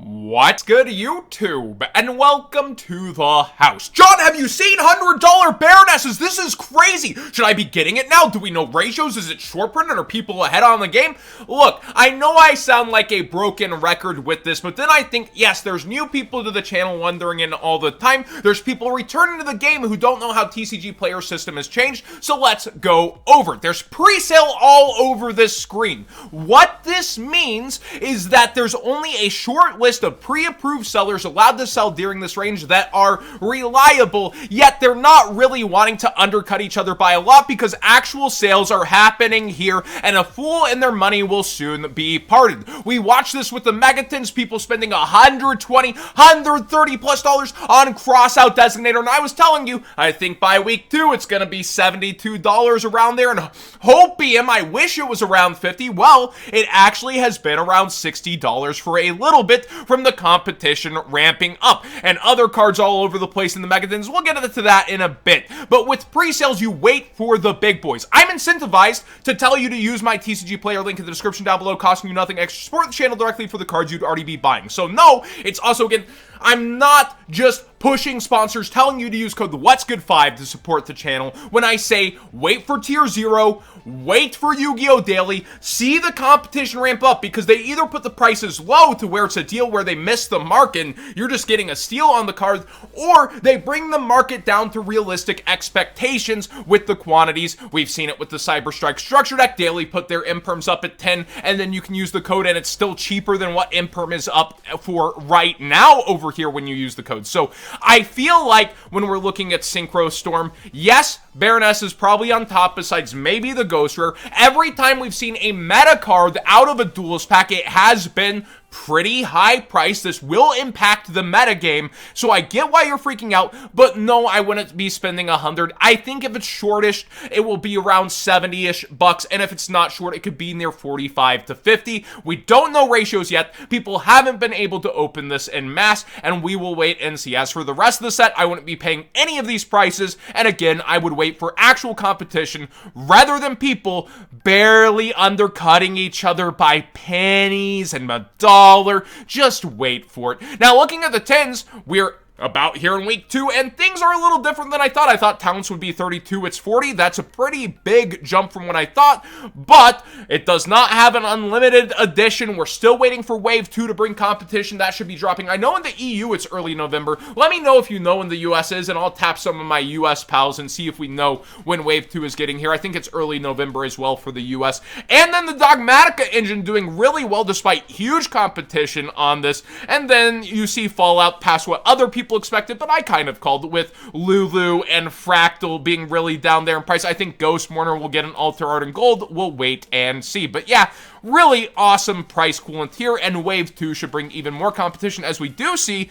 What's good, YouTube? And welcome to the house. John, have you seen $100 Baronesses? This is crazy. Should I be getting it now? Do we know ratios? Is it short printed? Are people ahead on the game? Look, I know I sound like a broken record with this, but then I think, yes, there's new people to the channel wondering in all the time. There's people returning to the game who don't know how TCGplayer system has changed, so let's go over it. There's pre-sale all over this screen. What this means is that there's only a short list of pre-approved sellers allowed to sell during this range that are reliable, yet they're not really wanting to undercut each other by a lot because actual sales are happening here and a fool and their money will soon be parted. We watched this with the Megatons, people spending $120, $130 plus on crossout designator, and I was telling you, I think by week 2 it's gonna be $72 around there, and hopium, I wish it was around $50. Well, it actually has been around $60 for a little bit from the competition ramping up, and other cards all over the place in the Megatons. We'll get into that in a bit, but with pre-sales, you wait for the big boys. I'm incentivized to tell you to use my TCGplayer link in the description down below, costing you nothing extra. Support the channel directly for the cards you'd already be buying. So no, it's also, again, I'm not just pushing sponsors telling you to use code WhatsGood5 to support the channel when I say wait for tier 0, wait for Yu-Gi-Oh! Daily, see the competition ramp up, because they either put the prices low to where it's a deal where they miss the mark and you're just getting a steal on the card, or they bring the market down to realistic expectations with the quantities. We've seen it with the Cyber Strike Structure Deck. Daily put their imperms up at 10, and then you can use the code and it's still cheaper than what imperm is up for right now over here when you use the code. So I feel like when we're looking at Synchro Storm, yes, Baroness is probably on top besides maybe the Ghost Rare. Every time we've seen a meta card out of a duelist pack, it has been pretty high price. This will impact the meta game, so I get why you're freaking out, but no, I wouldn't be spending $100. I think if it's shortish, it will be around 70-ish bucks, and if it's not short, it could be near 45 to 50. We don't know ratios yet. People haven't been able to open this en masse, and we will wait and see. As for the rest of the set, I wouldn't be paying any of these prices, and again, I would wait for actual competition rather than people barely undercutting each other by pennies and $1. Just wait for it. Now, looking at the 10s, we're about here in week 2, and things are a little different than I thought. I thought Talents would be 32, it's 40. That's a pretty big jump from what I thought, but it does not have an unlimited edition. We're still waiting for Wave 2 to bring competition. That should be dropping. I know in the EU it's early November. Let me know if you know when the US is, and I'll tap some of my US pals and see if we know when Wave 2 is getting here. I think it's early November as well for the US. And then the Dogmatica engine doing really well despite huge competition on this. And then you see Fallout past what other people expected, but I kind of called it with Lulu and Fractal being really down there in price. I think Ghost Mourner will get an Alter Art in gold. We'll wait and see. But yeah, really awesome price coolant here, and Wave 2 should bring even more competition, as we do see,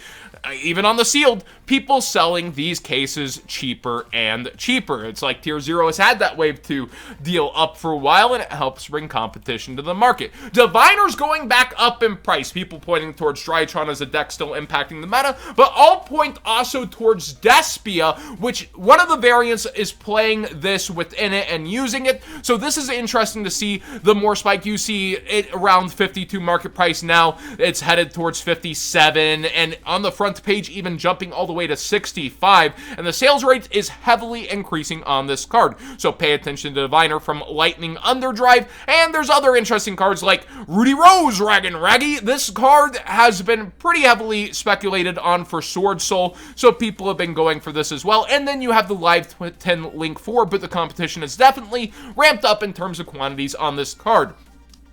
even on the sealed, people selling these cases cheaper and cheaper. It's like Tier 0 has had that Wave 2 deal up for a while, and it helps bring competition to the market. Diviner's going back up in price. People pointing towards Drytron as a deck still impacting the meta, but all point also towards Despia, which one of the variants is playing this within it and using it. So this is interesting to see the more spike. You see it around 52 market price now. It's headed towards 57, and on the front page even jumping all the way to 65, and the sales rate is heavily increasing on this card. So pay attention to Diviner from Lightning Underdrive, and there's other interesting cards like Rudy Rose, Raggan Raggy. This card has been pretty heavily speculated on for Sword Soul, so people have been going for this as well. And then you have the Live 10 Link 4, but the competition has definitely ramped up in terms of quantities on this card.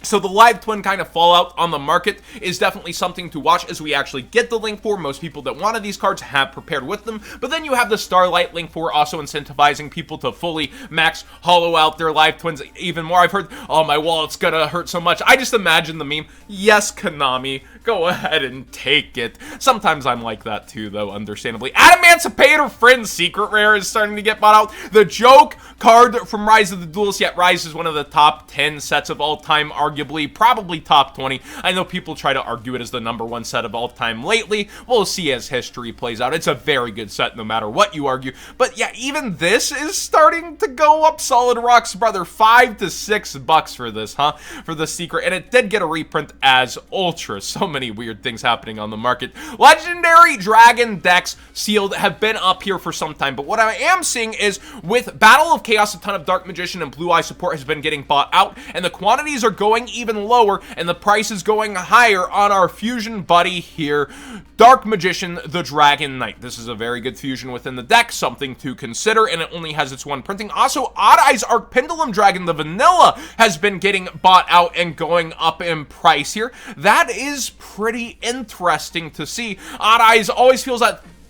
So the Live Twin kind of fallout on the market is definitely something to watch as we actually get the Link 4. Most people that wanted these cards have prepared with them. But then you have the Starlight Link 4 also incentivizing people to fully max hollow out their Live Twins even more. I've heard, oh, my wallet's gonna hurt so much. I just imagine the meme, yes, Konami, go ahead and take it. Sometimes I'm like that too, though, understandably. Adamancipator Friends Secret Rare is starting to get bought out. The Joke card from Rise of the Duelist, yet Rise is one of the top 10 sets of all time, arguably, probably top 20. I know people try to argue it as the #1 set of all time lately. We'll see as history plays out. It's a very good set no matter what you argue. But yeah, even this is starting to go up solid rocks, brother. $5 to $6 for this, huh? For the secret. And it did get a reprint as Ultra. So many weird things happening on the market. Legendary Dragon decks sealed have been up here for some time. But what I am seeing is with Battle of Chaos, a ton of Dark Magician and Blue Eye support has been getting bought out. And the quantities are going even lower. And the price is going higher on our fusion buddy here. Dark Magician, the Dragon Knight. This is a very good fusion within the deck. Something to consider. And it only has its one printing. Also, Odd Eye's Arc Pendulum Dragon, the vanilla, has been getting bought out and going up in price here. That is pretty interesting to see. Odd Eyes always feels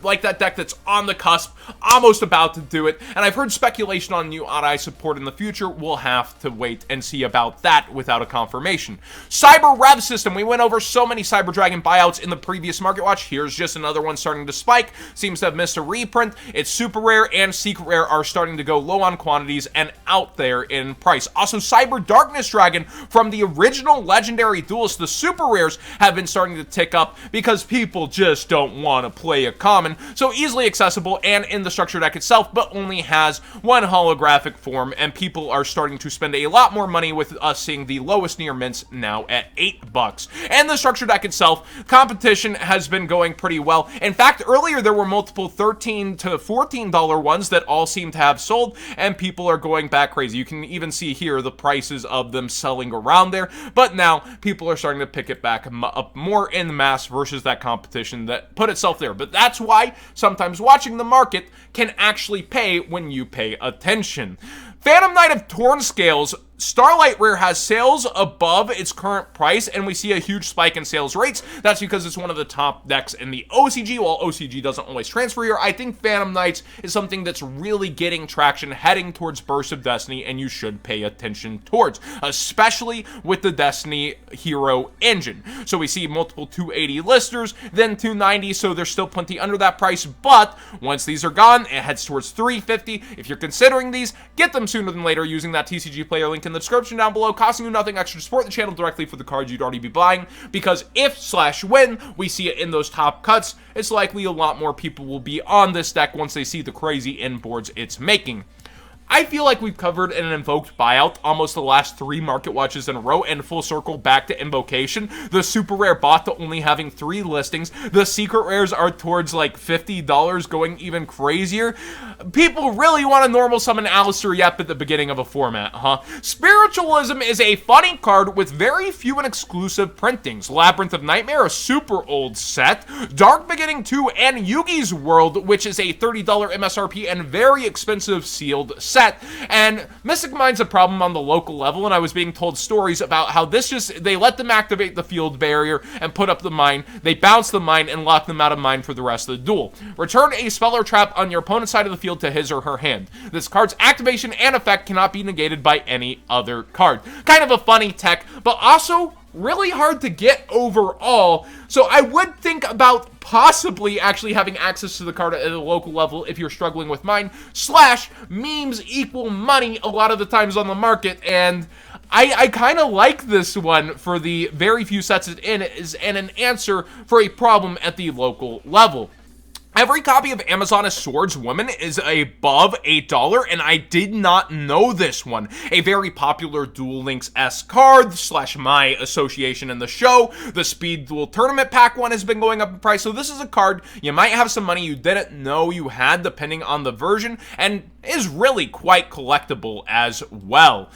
like that deck that's on the cusp, almost about to do it, and I've heard speculation on new Odd Eye support in the future. We'll have to wait and see about that without a confirmation. Cyber Rev System, we went over so many Cyber Dragon buyouts in the previous Market Watch. Here's just another one starting to spike, seems to have missed a reprint. It's super rare and secret rare are starting to go low on quantities and out there in price. Also, Cyber Darkness Dragon from the original Legendary Duelist, the super rares have been starting to tick up because people just don't want to play a common. So easily accessible and in the structure deck itself, but only has one holographic form, and people are starting to spend a lot more money with us seeing the lowest near mints now at $8. And the structure deck itself, competition has been going pretty well. In fact, earlier there were multiple $13 to $14 ones that all seem to have sold, and people are going back crazy. You can even see here the prices of them selling around there, but now people are starting to pick it back up more in mass versus that competition that put itself there. But that's why sometimes watching the market can actually pay when you pay attention. Phantom Knight of Torn Scales, Starlight Rare has sales above its current price, and we see a huge spike in sales rates. That's because it's one of the top decks in the OCG. While OCG doesn't always transfer here, I think Phantom Knights is something that's really getting traction heading towards Burst of Destiny, and you should pay attention towards, especially with the Destiny Hero engine. So we see multiple 280 listers, then 290, so there's still plenty under that price, but once these are gone, it heads towards 350. If you're considering these, get them sooner than later using that TCGplayer link in the description down below, costing you nothing extra to support the channel directly for the cards you'd already be buying, because if/when we see it in those top cuts, it's likely a lot more people will be on this deck once they see the crazy inboards it's making. I feel like we've covered an invoked buyout almost the last 3 market watches in a row, and full circle back to invocation. The super rare bot to only having 3 listings. The secret rares are towards like $50, going even crazier. People really want to normal summon Alistair Yep at the beginning of a format, huh? Spiritualism is a funny card with very few and exclusive printings. Labyrinth of Nightmare, a super old set. Dark Beginning 2 and Yugi's World, which is a $30 MSRP and very expensive sealed set. And Mystic Mine's a problem on the local level, and I was being told stories about how they let them activate the field barrier and put up the mine, they bounce the mine and lock them out of mine for the rest of the duel. Return a spell or trap on your opponent's side of the field to his or her hand. This card's activation and effect cannot be negated by any other card. Kind of a funny tech, but also really hard to get overall, so I would think about possibly actually having access to the card at a local level if you're struggling with mine, / memes equal money a lot of the times on the market, and I kind of like this one for the very few sets it in is and an answer for a problem at the local level. Every copy of Amazoness Swords Woman is above $8, and I did not know this one. A very popular Duel Links-esque card, / my association in the show. The Speed Duel Tournament Pack one has been going up in price, so this is a card you might have some money you didn't know you had depending on the version, and is really quite collectible as well.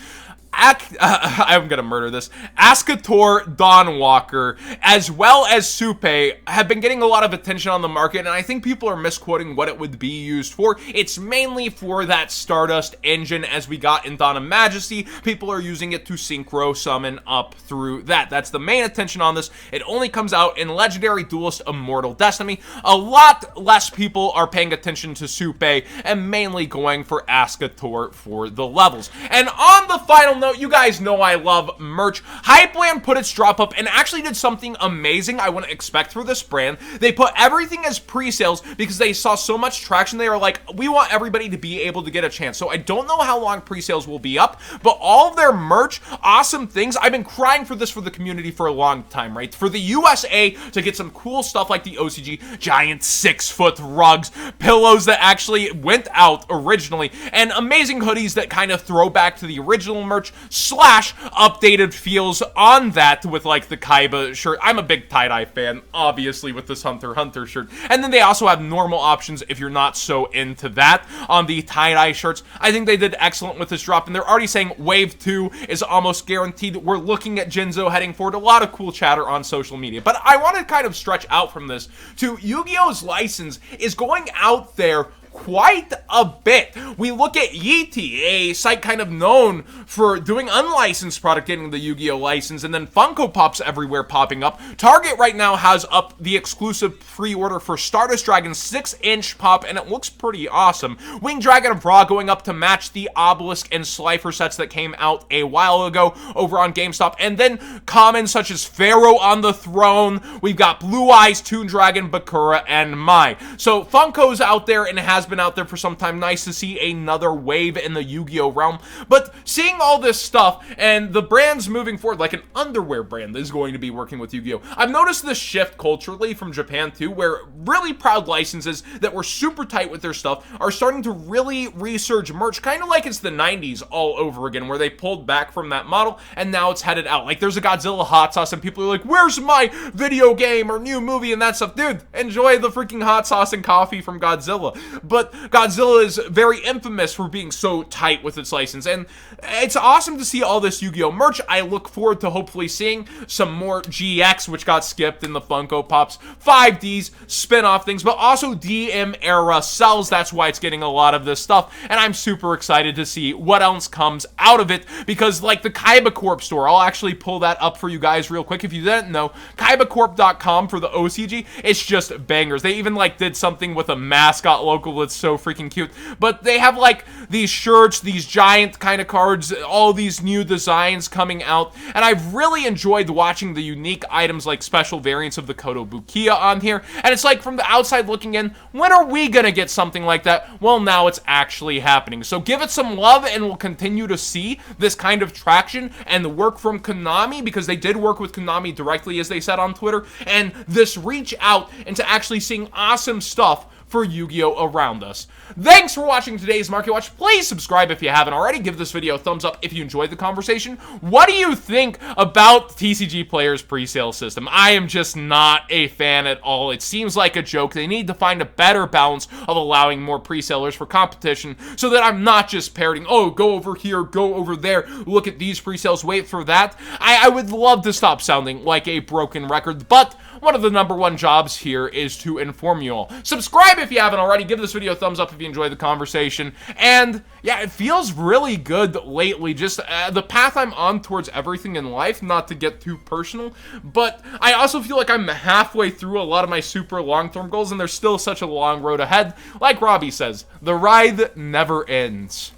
I'm gonna murder this. Ascator Dawnwalker, as well as Sutff, have been getting a lot of attention on the market, and I think people are misquoting what it would be used for. It's mainly for that Stardust engine, as we got in Dawn of Majesty. People are using it to synchro summon up through that. That's the main attention on this. It only comes out in Legendary Duelist Immortal Destiny. A lot less people are paying attention to Sutff, and mainly going for Ascator for the levels. And on the final note Plano. You guys know I love merch. Hypeland put its drop up and actually did something amazing I wouldn't expect for this brand. They put everything as pre-sales because they saw so much traction. They were like, we want everybody to be able to get a chance. So I don't know how long pre-sales will be up, but all of their merch, awesome things. I've been crying for this for the community for a long time, right? For the USA to get some cool stuff like the OCG, giant 6-foot rugs, pillows that actually went out originally, and amazing hoodies that kind of throw back to the original merch slash updated feels on that with like the Kaiba shirt. I'm a big tie-dye fan, obviously, with this Hunter x Hunter shirt. And then they also have normal options if you're not so into that on the tie-dye shirts. I think they did excellent with this drop, and they're already saying Wave 2 is almost guaranteed. We're looking at Jinzo heading forward. A lot of cool chatter on social media. But I want to kind of stretch out from this to Yu-Gi-Oh's license is going out there quite a bit. We look at Yeetie, a site kind of known for doing unlicensed product, getting the Yu-Gi-Oh license, and then Funko Pops everywhere popping up. Target right now has up the exclusive pre-order for Stardust Dragon's 6-inch pop, and it looks pretty awesome. Winged Dragon of Ra going up to match the Obelisk and Slifer sets that came out a while ago over on GameStop, and then commons such as Pharaoh on the Throne. We've got Blue Eyes, Toon Dragon, Bakura, and Mai. So Funko's out there and has been out there for some time. Nice to see another wave in the Yu-Gi-Oh realm. But seeing all this stuff and the brands moving forward, like an underwear brand is going to be working with Yu-Gi-Oh. I've noticed this shift culturally from Japan too, where really proud licenses that were super tight with their stuff are starting to really resurge merch, kind of like it's the 90s all over again, where they pulled back from that model and now it's headed out. Like there's a Godzilla hot sauce and people are like, where's my video game or new movie and that stuff? Dude, enjoy the freaking hot sauce and coffee from Godzilla. But Godzilla is very infamous for being so tight with its license, and it's awesome to see all this Yu-Gi-Oh merch. I look forward to hopefully seeing some more GX, which got skipped in the Funko Pops, 5Ds, spin-off things, but also DM era sells. That's why it's getting a lot of this stuff, and I'm super excited to see what else comes out of it, because like the Kaiba Corp store, I'll actually pull that up for you guys real quick. If you didn't know, kaibacorp.com for the OCG, it's just bangers. They even like did something with a mascot logo that's so freaking cute. But they have like these shirts, these giant kind of cards, all these new designs coming out, and I've really enjoyed watching the unique items like special variants of the Kotobukiya on here. And it's like from the outside looking in, when are we gonna get something like that? Well, now it's actually happening. So give it some love, and we'll continue to see this kind of traction and the work from Konami, because they did work with Konami directly, as they said on Twitter, and this reach out into actually seeing awesome stuff for Yu-Gi-Oh! Around us. Thanks for watching today's Market Watch. Please subscribe if you haven't already. Give this video a thumbs up if you enjoyed the conversation. What do you think about TCGplayer's pre-sale system? I am just not a fan at all. It seems like a joke. They need to find a better balance of allowing more pre-sellers for competition so that I'm not just parroting, oh, go over here, go over there, look at these pre-sales, wait for that. I would love to stop sounding like a broken record, but one of the #1 jobs here is to inform you all. Subscribe if you haven't already. Give this video a thumbs up if you enjoyed the conversation. And yeah, it feels really good lately. Just the path I'm on towards everything in life, not to get too personal, but I also feel like I'm halfway through a lot of my super long-term goals, and there's still such a long road ahead. Like Robbie says, the ride never ends.